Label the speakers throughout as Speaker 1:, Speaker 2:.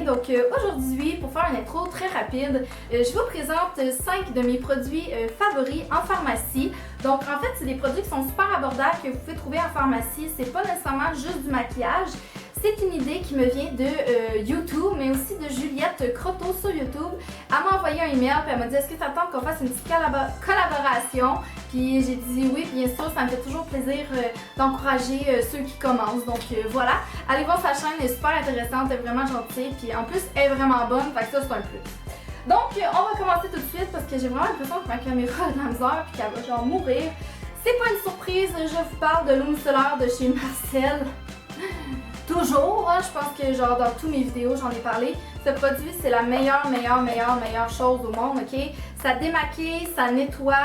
Speaker 1: Donc aujourd'hui, pour faire une intro très rapide, je vous présente 5 de mes produits favoris en pharmacie. Donc en fait, c'est des produits qui sont super abordables que vous pouvez trouver en pharmacie. C'est pas nécessairement juste du maquillage. C'est une idée qui me vient de YouTube, mais aussi de Juliette Croteau sur YouTube. Elle m'a envoyé un email et elle m'a dit est-ce que ça tente qu'on fasse une petite collaboration? Puis j'ai dit oui, bien sûr, ça me fait toujours plaisir d'encourager ceux qui commencent. Donc voilà, allez voir sa chaîne, elle est super intéressante, elle est vraiment gentille. Puis en plus, elle est vraiment bonne, fait que ça c'est un plus. Donc on va commencer tout de suite parce que j'ai vraiment l'impression que ma caméra a de la misère et qu'elle va genre mourir. C'est pas une surprise, je vous parle de l'eau micellaire de chez Marcel. Toujours, hein, je pense que genre dans toutes mes vidéos j'en ai parlé. Ce produit c'est la meilleure chose au monde, ok? Ça démaquille, ça nettoie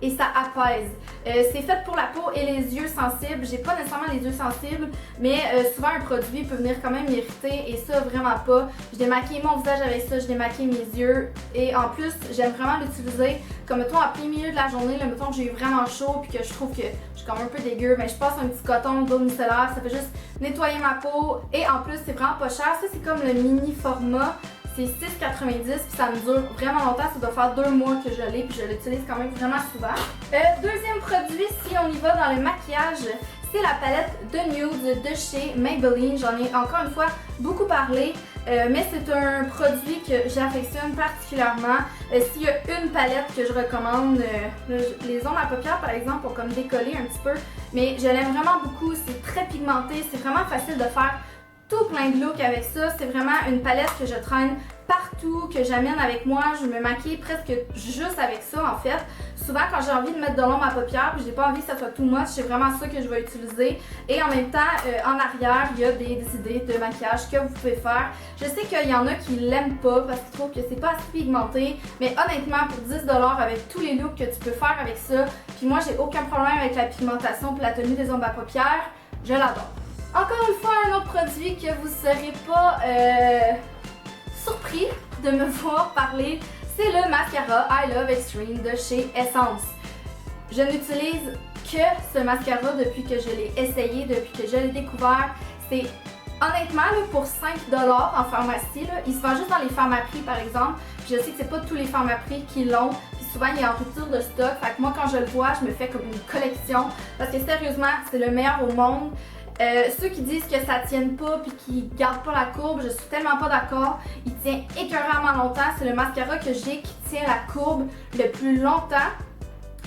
Speaker 1: et ça apaise. C'est fait pour la peau et les yeux sensibles. J'ai pas nécessairement les yeux sensibles, mais souvent un produit peut venir quand même m'irriter et ça vraiment pas. Je démaquille mon visage avec ça, je démaquille mes yeux et en plus j'aime vraiment l'utiliser comme mettons à plein milieu de la journée, là, mettons que j'ai eu vraiment chaud puis que je trouve que je suis comme un peu dégueu, mais je passe un petit coton d'eau micellaire, ça fait juste nettoyer ma peau et en plus c'est vraiment pas cher. Ça c'est comme le mini format. C'est 6,90 puis ça me dure vraiment longtemps, ça doit faire 2 mois que je l'ai puis je l'utilise quand même vraiment souvent. Deuxième produit, si on y va dans le maquillage, c'est la palette de nude de chez Maybelline. J'en ai encore une fois beaucoup parlé, mais c'est un produit que j'affectionne particulièrement. S'il y a une palette que je recommande, les ombres à paupières par exemple ont comme décollé un petit peu, mais je l'aime vraiment beaucoup, c'est très pigmenté, c'est vraiment facile de faire tout plein de looks avec ça. C'est vraiment une palette que je traîne partout, que j'amène avec moi. Je me maquille presque juste avec ça en fait. Souvent quand j'ai envie de mettre de l'ombre à paupières puis j'ai pas envie que ça soit too much, c'est vraiment ça que je vais utiliser. Et en même temps, en arrière, il y a des idées de maquillage que vous pouvez faire. Je sais qu'il y en a qui l'aiment pas parce qu'ils trouvent que c'est pas assez pigmenté, mais honnêtement pour 10$ avec tous les looks que tu peux faire avec ça, puis moi j'ai aucun problème avec la pigmentation pour la tenue des ombres à paupières, je l'adore. Encore une fois, un autre produit que vous ne serez pas surpris de me voir parler, c'est le mascara I Love Extreme de chez Essence. Je n'utilise que ce mascara depuis que je l'ai essayé, depuis que je l'ai découvert. C'est honnêtement là, pour 5$ en pharmacie, là, il se vend juste dans les pharmaprix par exemple. Puis je sais que c'est pas tous les pharmaprix qui l'ont. Souvent il est en rupture de stock. Fait que moi quand je le vois, je me fais comme une collection. Parce que sérieusement, c'est le meilleur au monde. Ceux qui disent que ça tienne pas puis qui gardent pas la courbe, je suis tellement pas d'accord. Il tient écœuramment longtemps. C'est le mascara que j'ai qui tient la courbe le plus longtemps.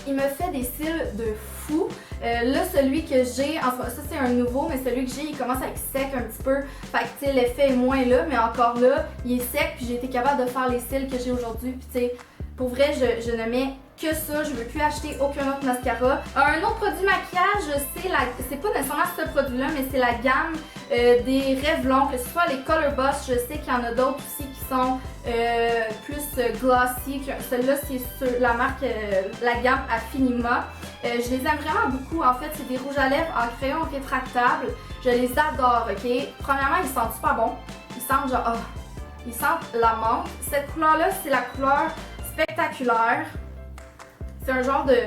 Speaker 1: Il me fait des cils de fou. Là, celui que j'ai, enfin ça c'est un nouveau, mais celui que j'ai, il commence à être sec un petit peu. Fait que tu sais, l'effet est moins là, mais encore là, il est sec puis j'ai été capable de faire les cils que j'ai aujourd'hui. Puis tu sais, pour vrai, je ne mets que ça, je veux plus acheter aucun autre mascara. Un autre produit maquillage, c'est pas nécessairement ce produit-là, mais c'est la gamme des Revlon, que ce soit les Color Boss, je sais qu'il y en a d'autres aussi qui sont plus glossy. Celle-là, c'est sur la marque, la gamme Affinima. Je les aime vraiment beaucoup. En fait, c'est des rouges à lèvres en crayon rétractable. Je les adore, ok? Premièrement, ils sentent super bon. Ils sentent genre, oh, ils sentent la menthe. Cette couleur-là, c'est la couleur Spectaculaire. C'est un genre de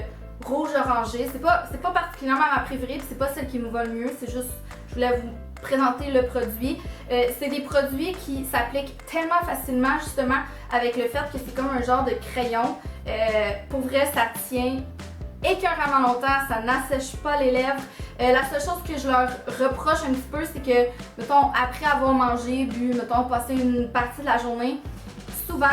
Speaker 1: rouge orangé. C'est pas particulièrement ma préférée, puis c'est pas celle qui me va le mieux. C'est juste, je voulais vous présenter le produit. C'est des produits qui s'appliquent tellement facilement, justement, avec le fait que c'est comme un genre de crayon. Pour vrai, ça tient écœuramment longtemps, ça n'assèche pas les lèvres. La seule chose que je leur reproche un petit peu, c'est que, mettons, après avoir mangé, bu, mettons, passé une partie de la journée, souvent,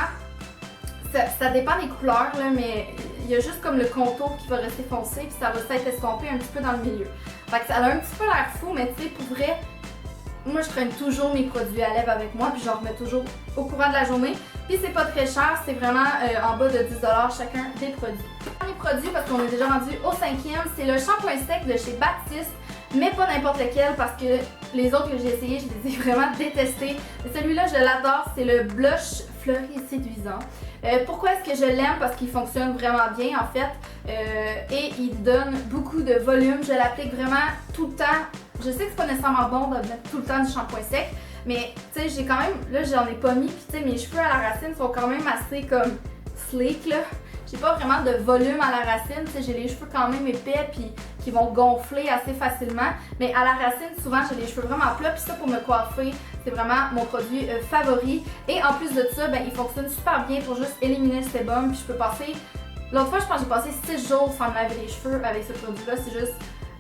Speaker 1: ça dépend des couleurs, là, mais il y a juste comme le contour qui va rester foncé puis ça va s'être estompé un petit peu dans le milieu. Fait que ça a un petit peu l'air fou, mais tu sais, pour vrai, moi je traîne toujours mes produits à lèvres avec moi puis j'en remets toujours au courant de la journée. Puis c'est pas très cher, c'est vraiment en bas de 10$ chacun des produits. Les produits, parce qu'on est déjà rendu au 5e, c'est le shampoing sec de chez Baptiste. Mais pas n'importe lequel parce que les autres que j'ai essayé, je les ai vraiment détestés. Celui-là, je l'adore, c'est le blush fleuri et séduisant. Pourquoi est-ce que je l'aime? Parce qu'il fonctionne vraiment bien en fait et il donne beaucoup de volume. Je l'applique vraiment tout le temps. Je sais que c'est pas nécessairement bon de mettre tout le temps du shampoing sec, mais tu sais, j'ai quand même, là j'en ai pas mis, puis tu sais, mes cheveux à la racine sont quand même assez comme sleek là. j'ai pas vraiment de volume à la racine, tu sais, j'ai les cheveux quand même épais puis qui vont gonfler assez facilement, mais à la racine, souvent j'ai les cheveux vraiment plats, puis ça pour me coiffer, c'est vraiment mon produit favori. Et en plus de ça, ben, il fonctionne super bien pour juste éliminer le sébum, puis je peux passer, l'autre fois je pense que j'ai passé 6 jours sans me laver les cheveux avec ce produit-là, c'est juste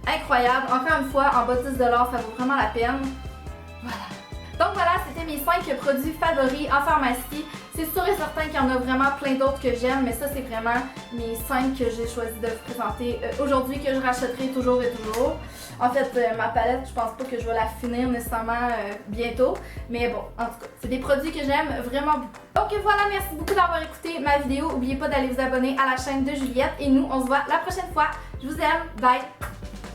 Speaker 1: incroyable. Encore une fois, en bas de 10$, ça vaut vraiment la peine. Voilà. Donc voilà, c'était mes 5 produits favoris en pharmacie. C'est sûr et certain qu'il y en a vraiment plein d'autres que j'aime, mais ça c'est vraiment mes 5 que j'ai choisi de vous présenter aujourd'hui, que je rachèterai toujours et toujours. En fait, ma palette, je pense pas que je vais la finir nécessairement bientôt, mais bon, en tout cas, c'est des produits que j'aime vraiment beaucoup. Donc voilà, merci beaucoup d'avoir écouté ma vidéo. N'oubliez pas d'aller vous abonner à la chaîne de Juliette et nous, on se voit la prochaine fois. Je vous aime, bye!